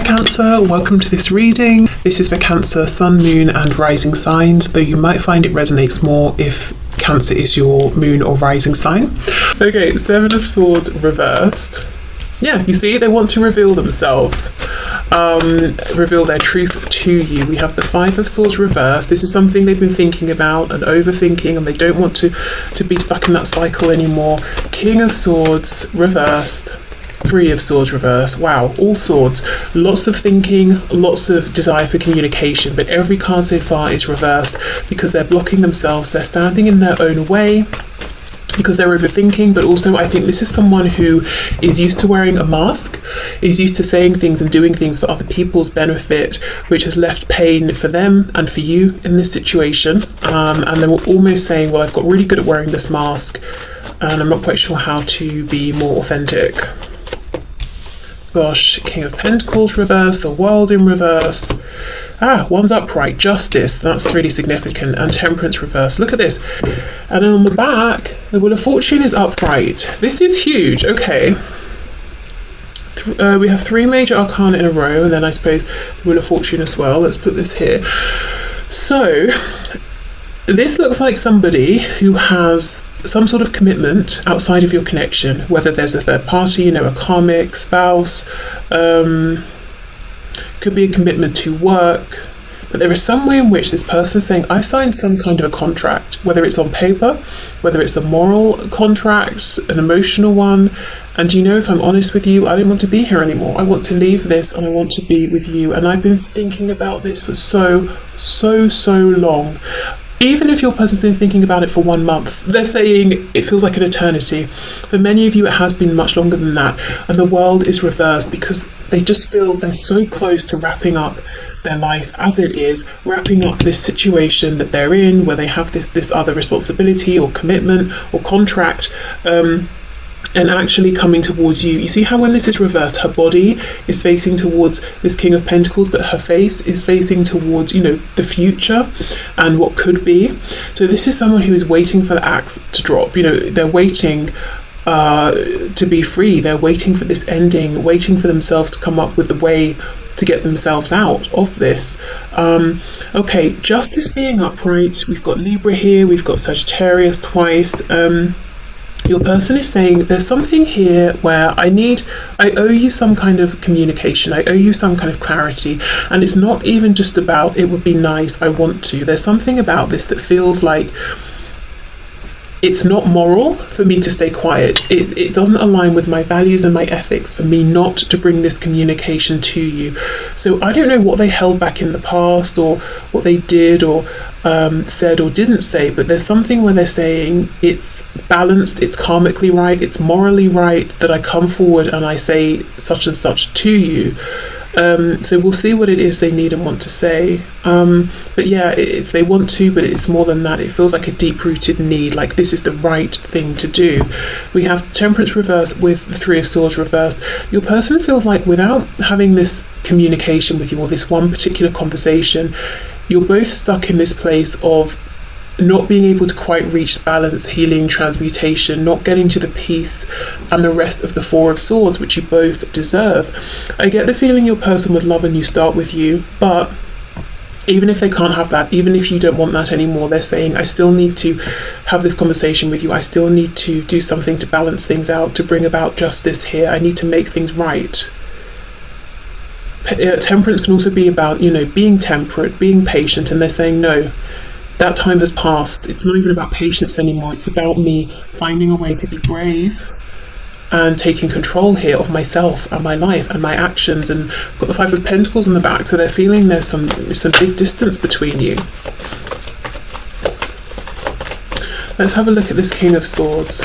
Cancer, welcome to this reading. This is for Cancer, Sun, Moon and Rising signs, though you might find it resonates more if Cancer is your moon or rising sign. Okay, Seven of Swords reversed. Yeah, you see, they want to reveal themselves, reveal their truth to you. We have the Five of Swords reversed. This is something they've been thinking about and overthinking, and they don't want to be stuck in that cycle anymore. King of Swords reversed. Three of Swords reversed. Wow, all swords. Lots of thinking, lots of desire for communication, but every card so far is reversed because they're blocking themselves. They're standing in their own way because they're overthinking, but also I think this is someone who is used to wearing a mask, is used to saying things and doing things for other people's benefit, which has left pain for them and for you in this situation. And they were almost saying, well, I've got really good at wearing this mask and I'm not quite sure how to be more authentic. Gosh, King of Pentacles reversed, the World in reverse. One's upright, Justice, that's really significant, and Temperance reversed. Look at this. And then on the back, the Wheel of Fortune is upright. This is huge. Okay. We have three major arcana in a row, and then I suppose the Wheel of Fortune as well. Let's put this here. So, this looks like somebody who has some sort of commitment outside of your connection, whether there's a third party, a karmic, spouse, could be a commitment to work, but there is some way in which this person is saying, I've signed some kind of a contract, whether it's on paper, whether it's a moral contract, an emotional one, and if I'm honest with you, I don't want to be here anymore. I want to leave this and I want to be with you. And I've been thinking about this for so long. Even if your person's been thinking about it for 1 month, they're saying it feels like an eternity. For many of you, it has been much longer than that. And the World is reversed because they just feel they're so close to wrapping up their life as it is, wrapping up this situation that they're in, where they have this other responsibility or commitment or contract, and actually coming towards you. You see how when this is reversed, her body is facing towards this King of Pentacles, but her face is facing towards, the future and what could be. So this is someone who is waiting for the axe to drop. They're waiting to be free. They're waiting for this ending, waiting for themselves to come up with the way to get themselves out of this. Okay, Justice being upright. We've got Libra here. We've got Sagittarius twice. Your person is saying there's something here where I owe you some kind of communication, I owe you some kind of clarity, and it's not even just about it would be nice, I want to. There's something about this that feels like it's not moral for me to stay quiet. It doesn't align with my values and my ethics for me not to bring this communication to you. So I don't know what they held back in the past or what they did or said or didn't say, but there's something where they're saying it's balanced, it's karmically right, it's morally right that I come forward and I say such and such to you. So we'll see what it is they need and want to say. But yeah, they want to, but it's more than that. It feels like a deep-rooted need, like this is the right thing to do. We have Temperance reversed with the Three of Swords reversed. Your person feels like without having this communication with you or this one particular conversation, you're both stuck in this place of not being able to quite reach balance, healing, transmutation, not getting to the peace and the rest of the Four of Swords, which you both deserve. I get the feeling your person would love a new start with you, but even if they can't have that, even if you don't want that anymore, they're saying, I still need to have this conversation with you. I still need to do something to balance things out, to bring about justice here. I need to make things right. Temperance can also be about, being temperate, being patient, and they're saying, no, that time has passed. It's not even about patience anymore. It's about me finding a way to be brave and taking control here of myself and my life and my actions. And I've got the Five of Pentacles in the back, so they're feeling there's some big distance between you. Let's have a look at this King of Swords.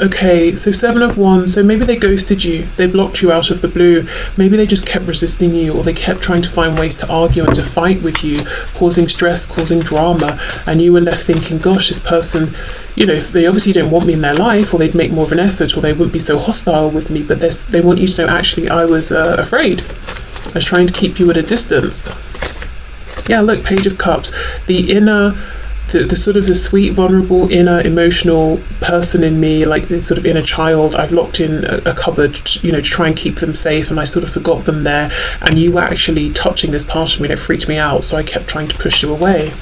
Okay, so Seven of Wands, so maybe they ghosted you, they blocked you out of the blue, maybe they just kept resisting you, or they kept trying to find ways to argue and to fight with you, causing stress, causing drama, and you were left thinking, gosh, this person, if they obviously don't want me in their life, or they'd make more of an effort, or they wouldn't be so hostile with me, but they want you to know, actually, I was afraid. I was trying to keep you at a distance. Yeah, look, Page of Cups, the inner the sort of the sweet, vulnerable, inner, emotional person in me, like the sort of inner child, I've locked in a cupboard, to try and keep them safe, and I sort of forgot them there, and you were actually touching this part of me, and it freaked me out, so I kept trying to push you away.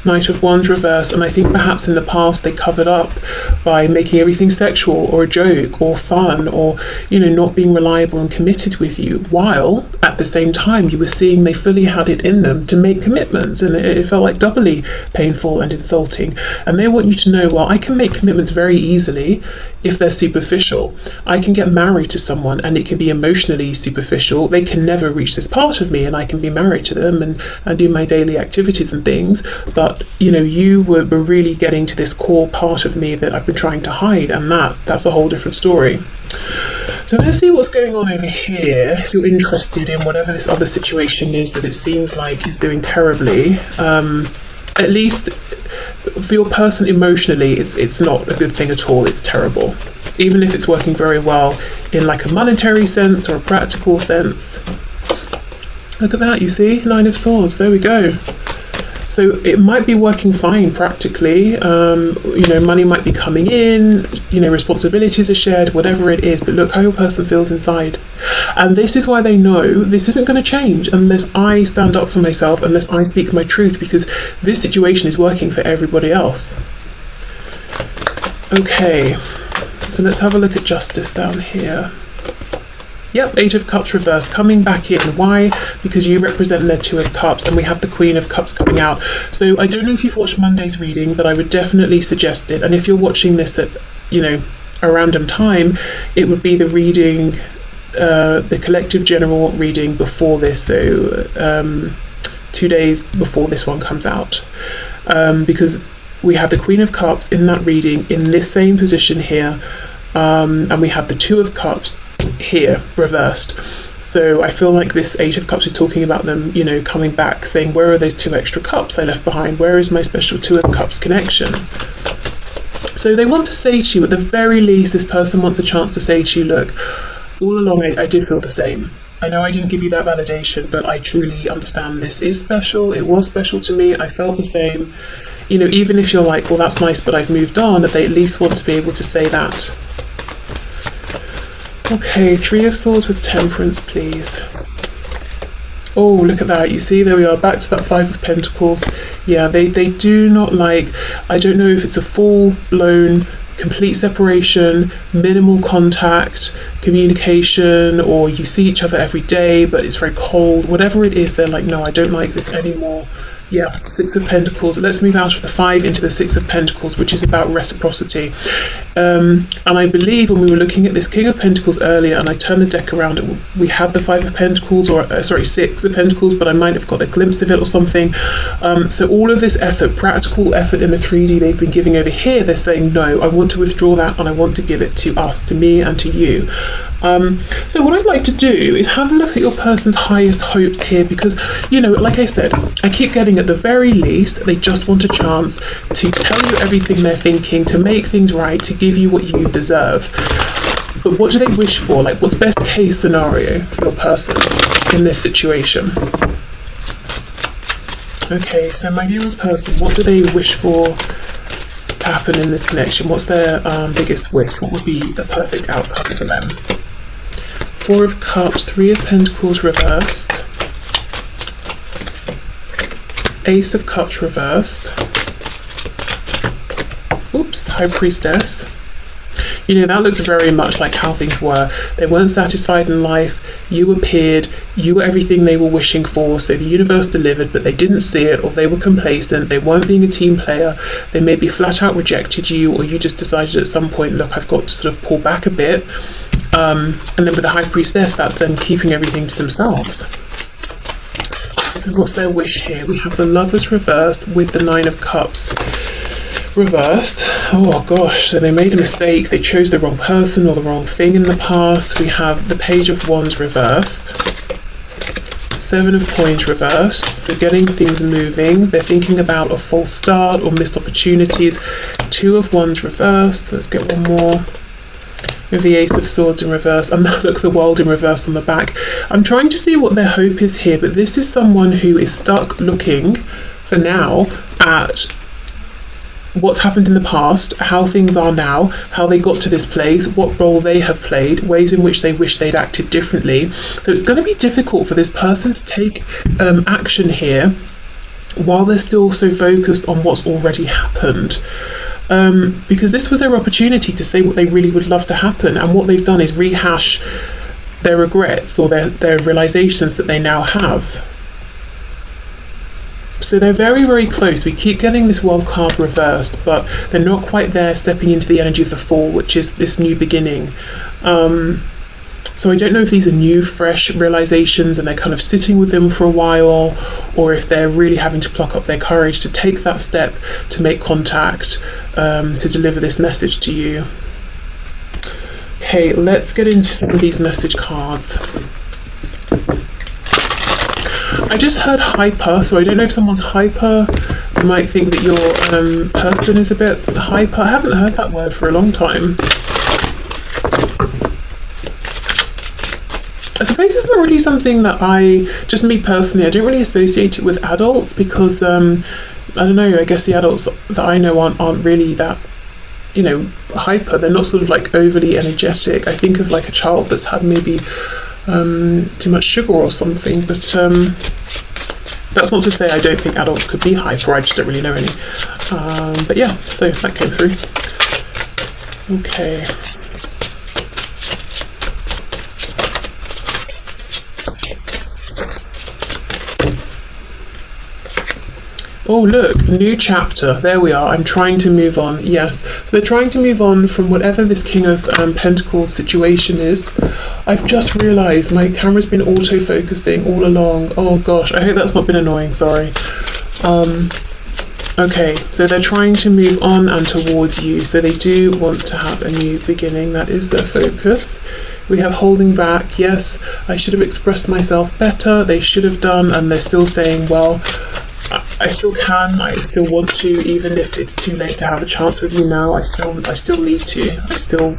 Knight of Wands reversed, and I think perhaps in the past they covered up by making everything sexual or a joke or fun, or not being reliable and committed with you, while at the same time you were seeing they fully had it in them to make commitments, and it felt like doubly painful and insulting. And they want you to know, well, I can make commitments very easily if they're superficial. I can get married to someone and it can be emotionally superficial. They can never reach this part of me, and I can be married to them and do my daily activities and things, but you were really getting to this core part of me that I've been trying to hide, and that's a whole different story. So let's see what's going on over here. If you're interested in whatever this other situation is that it seems like is doing terribly, at least for your person emotionally, it's not a good thing at all. It's terrible, even if it's working very well in like a monetary sense or a practical sense. Look at that, you see, 9 of Swords, there we go. So it might be working fine practically, money might be coming in, responsibilities are shared, whatever it is, but look how your person feels inside. And this is why they know this isn't going to change unless I stand up for myself, unless I speak my truth, because this situation is working for everybody else. Okay, so let's have a look at justice down here. Yep, 8 of Cups reversed, coming back in. Why? Because you represent their 2 of Cups, and we have the Queen of Cups coming out. So I don't know if you've watched Monday's reading, but I would definitely suggest it. And if you're watching this at, a random time, it would be the reading, the collective general reading before this, so 2 days before this one comes out. Because we have the Queen of Cups in that reading in this same position here, and we have the 2 of Cups here reversed. So I feel like this 8 of Cups is talking about them, coming back, saying, where are those 2 extra cups I left behind? Where is my special 2 of Cups connection? So they want to say to you, at the very least, this person wants a chance to say to you, look, all along I did feel the same. I know I didn't give you that validation, but I truly understand this is special. It was special to me. I felt the same. Even if you're like, well, that's nice, but I've moved on, that they at least want to be able to say that. Okay, 3 of Swords with Temperance, please. Oh, look at that. You see, there we are, back to that 5 of Pentacles. Yeah, they do not like, I don't know if it's a full-blown, complete separation, minimal contact, communication, or you see each other every day, but it's very cold. Whatever it is, they're like, no, I don't like this anymore. Yeah, 6 of Pentacles. Let's move out of the 5 into the 6 of Pentacles, which is about reciprocity. And I believe when we were looking at this King of Pentacles earlier, and I turned the deck around, we had the 5 of Pentacles, or 6 of Pentacles, but I might have got a glimpse of it or something. So all of this effort, practical effort in the 3D they've been giving over here, they're saying, no, I want to withdraw that, and I want to give it to us, to me and to you. So what I'd like to do is have a look at your person's highest hopes here, because, like I said, I keep getting at the very least, they just want a chance to tell you everything they're thinking, to make things right, to give you what you deserve. But what do they wish for? Like, what's best case scenario for your person in this situation? Okay, so my viewer's person, what do they wish for to happen in this connection? What's their biggest wish? What would be the perfect outcome for them? 4 of Cups, 3 of Pentacles reversed, Ace of Cups reversed, oops, High Priestess. That looks very much like how things were. They weren't satisfied in life, you appeared, you were everything they were wishing for, so the universe delivered, but they didn't see it, or they were complacent, they weren't being a team player, they maybe flat out rejected you, or you just decided at some point, look, I've got to sort of pull back a bit. And then with the High Priestess, that's them keeping everything to themselves. So what's their wish here? We have the Lovers reversed with the 9 of Cups reversed. Oh gosh, so they made a mistake. They chose the wrong person or the wrong thing in the past. We have the Page of Wands reversed. 7 of Coins reversed. So getting things moving. They're thinking about a false start or missed opportunities. 2 of Wands reversed. Let's get one more. with the Ace of Swords in reverse, and look, the World in reverse on the back. I'm trying to see what their hope is here, but this is someone who is stuck looking for now at what's happened in the past, how things are now, how they got to this place, what role they have played, ways in which they wish they'd acted differently. So it's going to be difficult for this person to take action here while they're still so focused on what's already happened. Because this was their opportunity to say what they really would love to happen, and what they've done is rehash their regrets or their realizations that they now have. So they're very, very close. We keep getting this World card reversed, but they're not quite there, stepping into the energy of the Fool, which is this new beginning. So I don't know if these are new, fresh realizations and they're kind of sitting with them for a while, or if they're really having to pluck up their courage to take that step, to make contact, to deliver this message to you. Okay, let's get into some of these message cards. I just heard hyper, so I don't know if someone's hyper. You might think that your person is a bit hyper. I haven't heard that word for a long time. I suppose it's not really something that just me personally, I don't really associate it with adults, because I don't know, I guess the adults that I know aren't really that, hyper. They're not sort of like overly energetic. I think of like a child that's had maybe too much sugar or something, but that's not to say I don't think adults could be hyper, I just don't really know any. But yeah, so that came through. Okay. Oh look, new chapter. There we are. I'm trying to move on. Yes. So they're trying to move on from whatever this King of Pentacles situation is. I've just realised my camera's been auto-focusing all along. Oh gosh, I hope that's not been annoying, sorry. Okay, so they're trying to move on and towards you. So they do want to have a new beginning. That is their focus. We have holding back. Yes, I should have expressed myself better. They should have done. And they're still saying, well, I still can, I still want to, even if it's too late to have a chance with you now, I still need to, I still,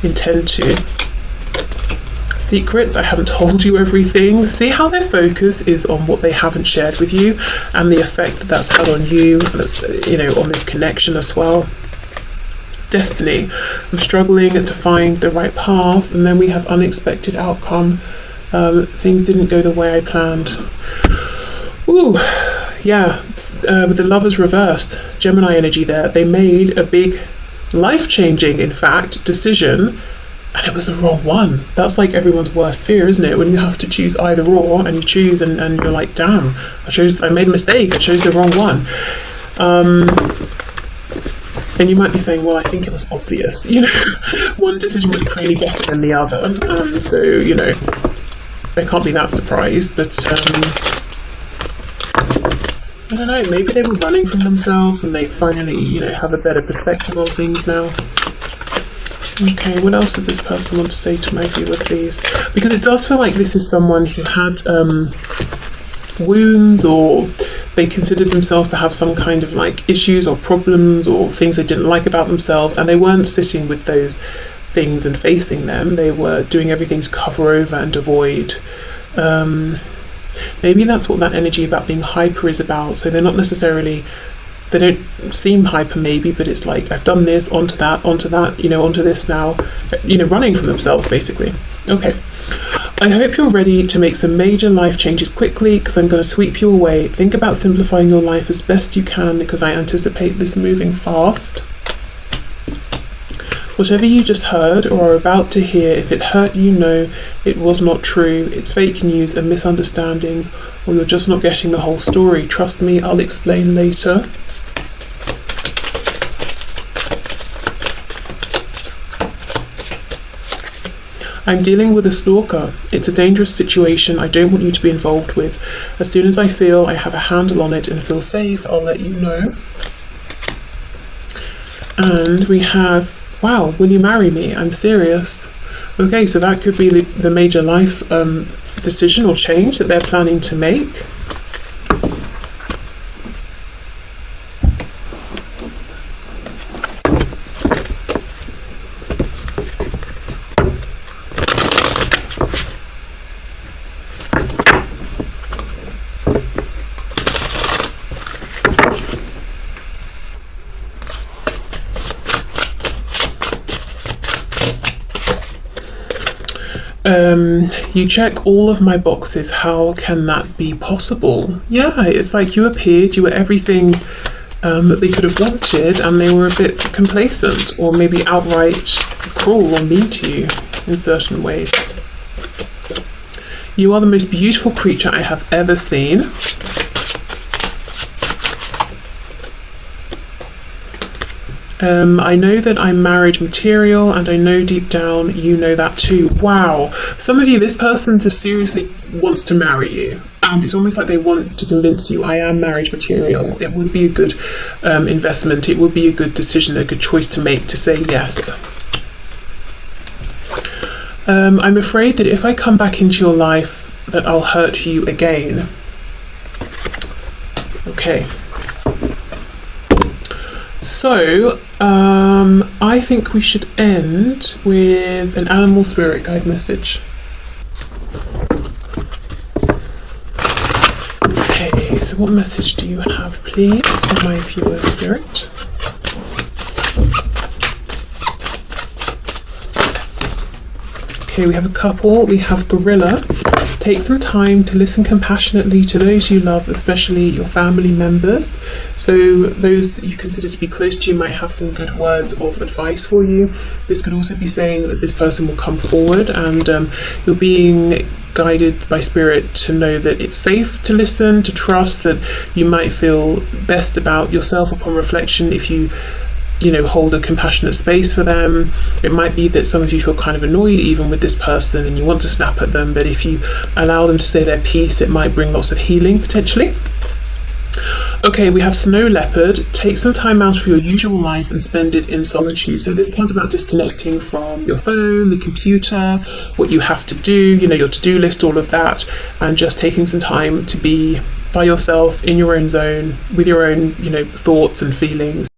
intend to. Secrets, I haven't told you everything. See how their focus is on what they haven't shared with you, and the effect that that's had on you, that's, on this connection as well. Destiny, I'm struggling to find the right path, and then we have unexpected outcome. Things didn't go the way I planned. Ooh. Yeah, with the Lovers reversed, Gemini energy there. They made a big, life-changing, in fact, decision, and it was the wrong one. That's like everyone's worst fear, isn't it? When you have to choose either or, and you choose, and you're like, damn, I made a mistake, I chose the wrong one. And you might be saying, well, I think it was obvious. One decision was clearly better than the other, so, they can't be that surprised, but... I don't know, maybe they were running from themselves and they finally, have a better perspective on things now. Okay, what else does this person want to say to my viewer, please? Because it does feel like this is someone who had wounds, or they considered themselves to have some kind of like issues or problems or things they didn't like about themselves, and they weren't sitting with those things and facing them. They were doing everything to cover over and avoid. Maybe that's what that energy about being hyper is about. So they're not necessarily, they don't seem hyper maybe, but it's like, I've done this, onto that, onto this now, running from themselves basically. Okay, I hope you're ready to make some major life changes quickly, because I'm going to sweep you away. Think about simplifying your life as best you can, because I anticipate this moving fast. Whatever you just heard or are about to hear, if it hurt you, know it was not true. It's fake news, a misunderstanding, or you're just not getting the whole story. Trust me, I'll explain later. I'm dealing with a stalker. It's a dangerous situation I don't want you to be involved with. As soon as I feel I have a handle on it and feel safe, I'll let you know. And we have, wow, will you marry me? I'm serious. Okay, so that could be the major life decision or change that they're planning to make. You check all of my boxes. How can that be possible? Yeah, it's like you appeared, you were everything that they could have wanted, and they were a bit complacent or maybe outright cruel or mean to you in certain ways. You are the most beautiful creature I have ever seen. I know that I'm marriage material, and I know deep down you know that too. Wow. Some of you, this person just seriously wants to marry you, and it's almost like they want to convince you, I am marriage material. It would be a good investment. It would be a good decision, a good choice to make, to say yes. I'm afraid that if I come back into your life, that I'll hurt you again. Okay. So, I think we should end with an animal spirit guide message. Okay, so what message do you have, please, for my viewer spirit? Okay, we have a couple. We have gorilla. Take some time to listen compassionately to those you love, especially your family members. So those you consider to be close to you might have some good words of advice for you. This could also be saying that this person will come forward, and you're being guided by spirit to know that it's safe to listen, to trust that you might feel best about yourself upon reflection if you hold a compassionate space for them. It might be that some of you feel kind of annoyed even with this person and you want to snap at them, but if you allow them to say their piece, it might bring lots of healing potentially. Okay, we have snow leopard. Take some time out of your usual life and spend it in solitude. So this part's about disconnecting from your phone, the computer, what you have to do, your to-do list, all of that, and just taking some time to be by yourself in your own zone with your own, thoughts and feelings.